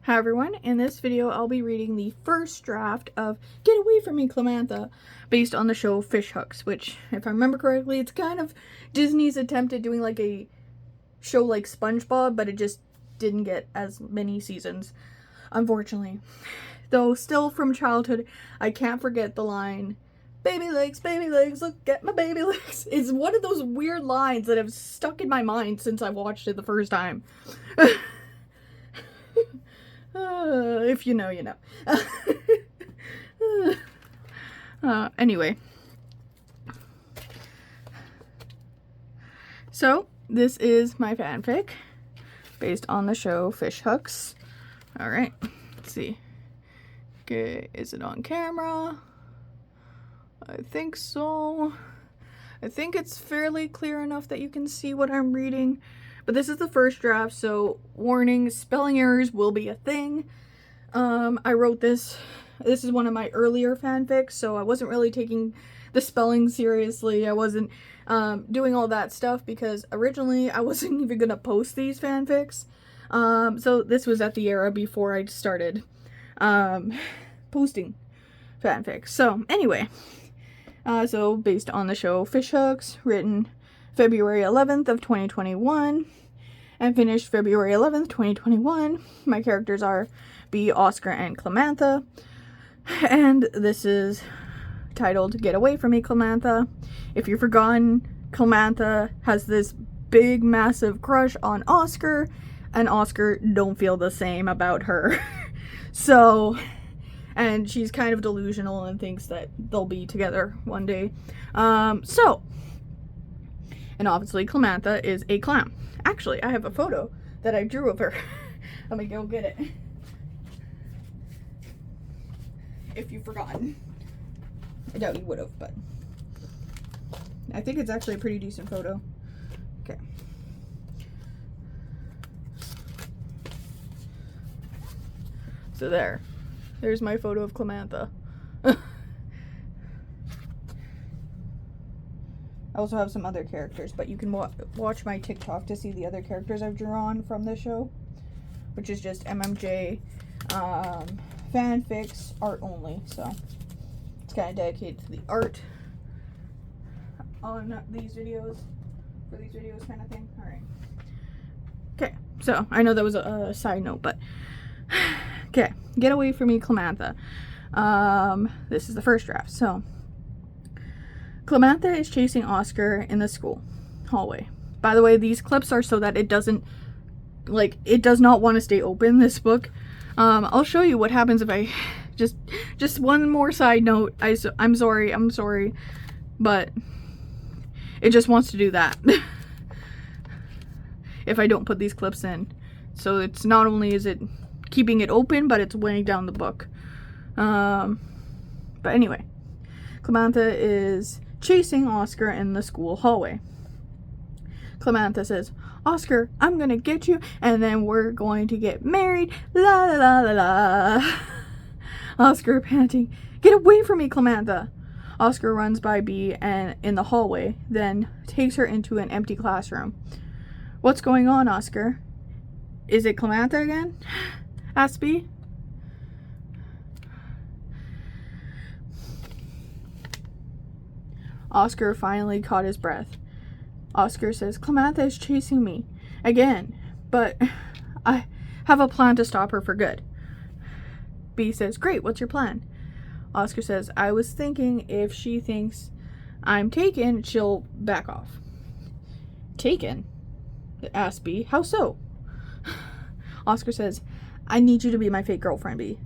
Hi everyone, in this video I'll be reading the first draft of Get Away From Me, Clamatha, based on the show Fishhooks, which, if I remember correctly, it's kind of Disney's attempt at doing like a show like SpongeBob, but it just didn't get as many seasons, unfortunately. Though still from childhood, I can't forget the line, baby legs, look at my baby legs." It's one of those weird lines that have stuck in my mind since I watched it the first time. If you know, you know. Anyway. So, this is my fanfic based on the show Fishhooks. Alright, let's see. Okay, is it on camera? I think so. I think it's fairly clear enough that you can see what I'm reading. But this is the first draft, so warning, spelling errors will be a thing. I wrote this. This is one of my earlier fanfics, so I wasn't really taking the spelling seriously. I wasn't doing all that stuff because originally I wasn't even going to post these fanfics. So this was at the era before I started posting fanfics. So anyway, so based on the show Fishhooks, written February 11th of 2021 and finished February 11th, 2021. My characters are B, Oscar, and Clamatha. And this is titled Get Away From Me, Clamatha. If you've forgotten, Clamatha has this big, massive crush on Oscar, and Oscar don't feel the same about her. So, and she's kind of delusional and thinks that they'll be together one day. And obviously, Clamatha is a clam. Actually, I have a photo that I drew of her. Let me go get it. If you've forgotten. I doubt you would have, but I think it's actually a pretty decent photo. Okay. So there's my photo of Clamatha. I also have some other characters, but you can watch my TikTok to see the other characters I've drawn from this show, which is just MMJ fanfics, art only, so it's kind of dedicated to the art on these videos, for these videos kind of thing. Alright. Okay, so I know that was a side note, but okay, Get Away From Me, Clamatha. This is the first draft, so Clamatha is chasing Oscar in the school hallway. By the way, these clips are so that it doesn't, like, it does not want to stay open, this book. I'll show you what happens if I, just one more side note, I'm sorry, but it just wants to do that. If I don't put these clips in. So it's not only is it keeping it open, but it's weighing down the book. But anyway, Clamatha is chasing Oscar in the school hallway. Clamatha says, "Oscar, I'm gonna get you, and then we're going to get married. La la la la la." Oscar panting, "Get away from me, Clamatha." Oscar runs by B and in the hallway, then takes her into an empty classroom. "What's going on, Oscar? Is it Clamatha again?" asks B. Oscar finally caught his breath. Oscar says, "Clamatha is chasing me again, but I have a plan to stop her for good." B says, "Great, what's your plan?" Oscar says, "I was thinking if she thinks I'm taken, she'll back off." "Taken?" asks B. "How so?" Oscar says, "I need you to be my fake girlfriend, B."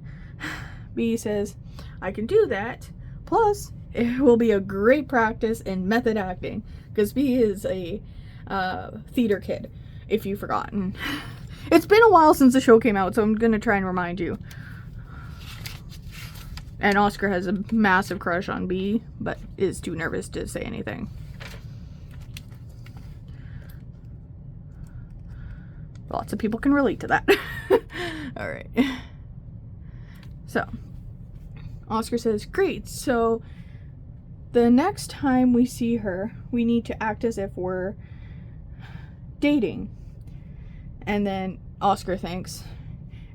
B says, "I can do that. Plus, it will be a great practice in method acting, because B is a theater kid, if you've forgotten." It's been a while since the show came out, so I'm going to try and remind you. And Oscar has a massive crush on B, but is too nervous to say anything. Lots of people can relate to that. Alright. So, Oscar says, "Great, so the next time we see her, we need to act as if we're dating." And then Oscar thinks,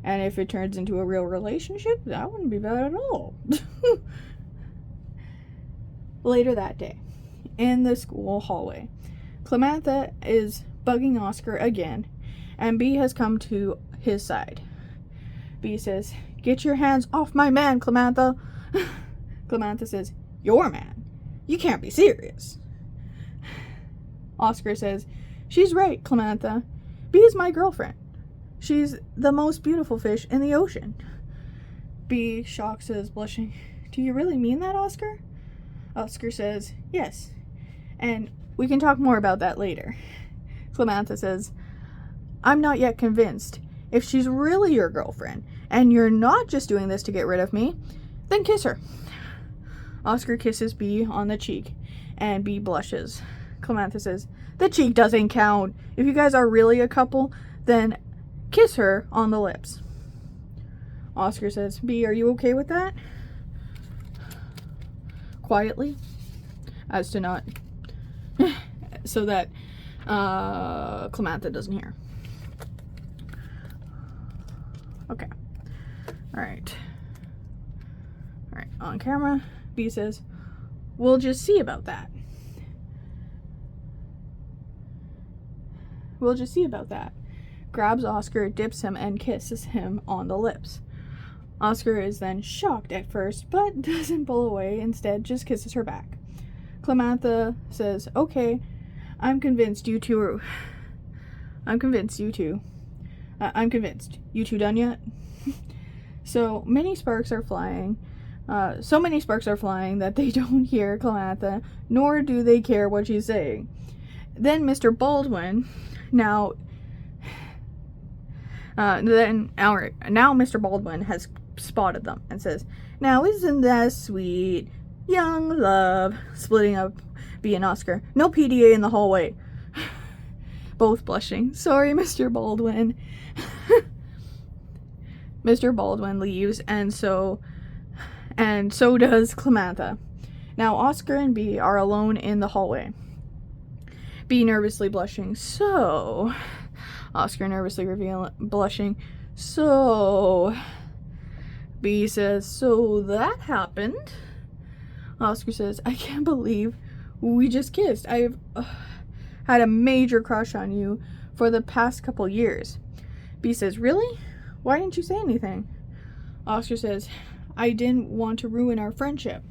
And if it turns into a real relationship, that wouldn't be bad at all. Later that day, in the school hallway, Clamatha is bugging Oscar again, and B has come to his side. B says, "Get your hands off my man, Clamatha." Clamatha says, "Your man? You can't be serious." Oscar says, "She's right, Clamatha. B is my girlfriend. She's the most beautiful fish in the ocean." B, shocked, says, blushing, "Do you really mean that, Oscar?" Oscar says, "Yes, and we can talk more about that later." Clamatha says, "I'm not yet convinced. If she's really your girlfriend, and you're not just doing this to get rid of me, then kiss her." Oscar kisses B on the cheek, and B blushes. Clamatha says, "The cheek doesn't count. If you guys are really a couple, then kiss her on the lips." Oscar says, "B, are you okay with that?" Quietly, as to not, so that Clamatha doesn't hear. Okay. Alright, on camera, B says, "We'll just see about that. We'll just see about that." Grabs Oscar, dips him, and kisses him on the lips. Oscar is then shocked at first, but doesn't pull away, instead just kisses her back. Clamatha says, "Okay, I'm convinced. You two. I'm convinced. You two done yet?" So many sparks are flying that they don't hear Clamatha, nor do they care what she's saying. Then Mr. Baldwin, now Mr. Baldwin has spotted them and says, "Now isn't that sweet? Young love." Splitting up B and Oscar. "No PDA in the hallway." Both blushing. "Sorry, Mr. Baldwin." Mr. Baldwin leaves, and so does Clamatha. Now Oscar and B are alone in the hallway. B nervously blushing. "So," Oscar nervously blushing. "So," B says, "So that happened?" Oscar says, "I can't believe we just kissed. I've had a major crush on you for the past couple years." B says, "Really? Why didn't you say anything?" Oscar says, "I didn't want to ruin our friendship."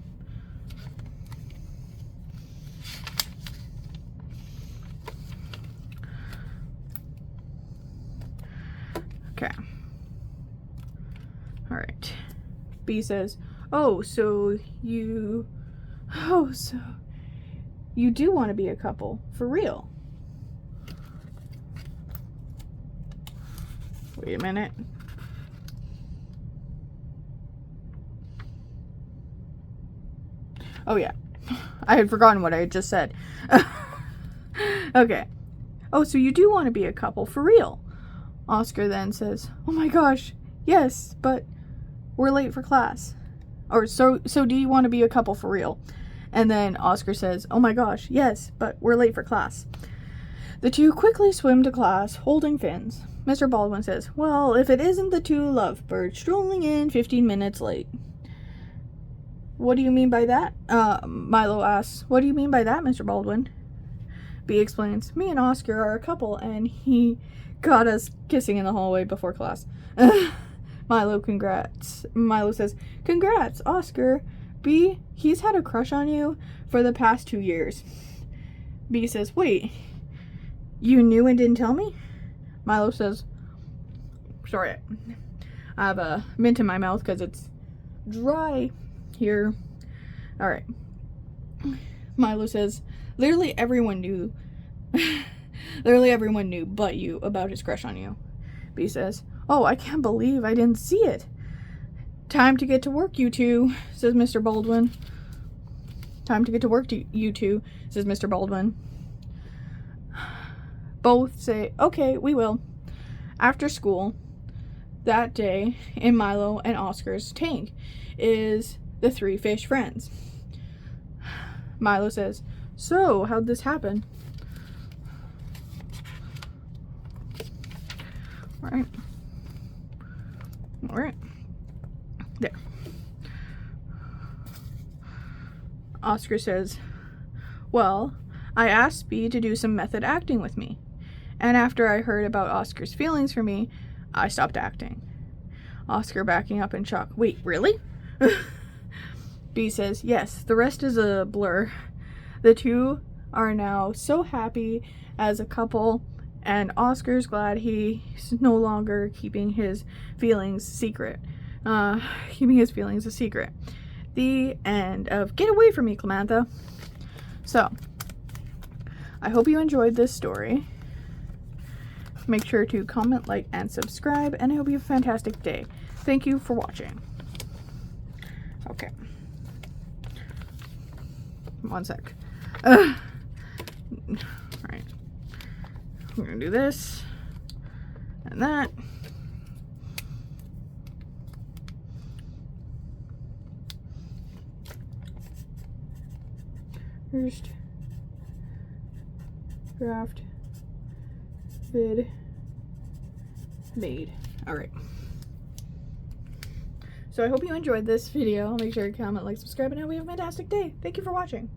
Okay. Alright. B says, so you do want to be a couple, for real?" Wait a minute. Oh yeah, I had forgotten what I had just said. Okay. So you do want to be a couple, for real?" Oscar then says, "Oh my gosh, yes, but we're late for class." Or, so do you want to be a couple for real?" And then Oscar says, "Oh my gosh, yes, but we're late for class." The two quickly swim to class, holding fins. Mr. Baldwin says, "Well, if it isn't the two lovebirds strolling in 15 minutes late." "What do you mean by that?" Milo asks. "What do you mean by that, Mr. Baldwin?" B explains, "Me and Oscar are a couple, and he got us kissing in the hallway before class." Milo says, "Congrats, Oscar. B, he's had a crush on you for the past 2 years." B says, "Wait, you knew and didn't tell me?" Milo says, "Sorry, I have a mint in my mouth because it's dry here." Alright. Milo says, Literally everyone knew but you about his crush on you." B says, "Oh, I can't believe I didn't see it." "Time to get to work, you two," says Mr. Baldwin. "Time to get to work, you two," says Mr. Baldwin. Both say, "Okay, we will." After school, that day, in Milo and Oscar's tank, is the 3 fish friends. Milo says, "So, how'd this happen?" Alright. All right. There. Oscar says, well, I asked B to do some method acting with me. And after I heard about Oscar's feelings for me, I stopped acting. Oscar backing up in shock. Wait, really? B says, yes, the rest is a blur. The two are now so happy as a couple, and Oscar's glad he's no longer keeping his feelings secret. Keeping his feelings a secret. The end of Get Away From Me, Clamatha. So, I hope you enjoyed this story. Make sure to comment, like, and subscribe, and I hope you have a fantastic day. Thank you for watching. Okay. 1 sec. Alright. I'm gonna do this and that. First draft vid made. Alright. So I hope you enjoyed this video. Make sure to comment, like, subscribe, and I hope you have a fantastic day. Thank you for watching.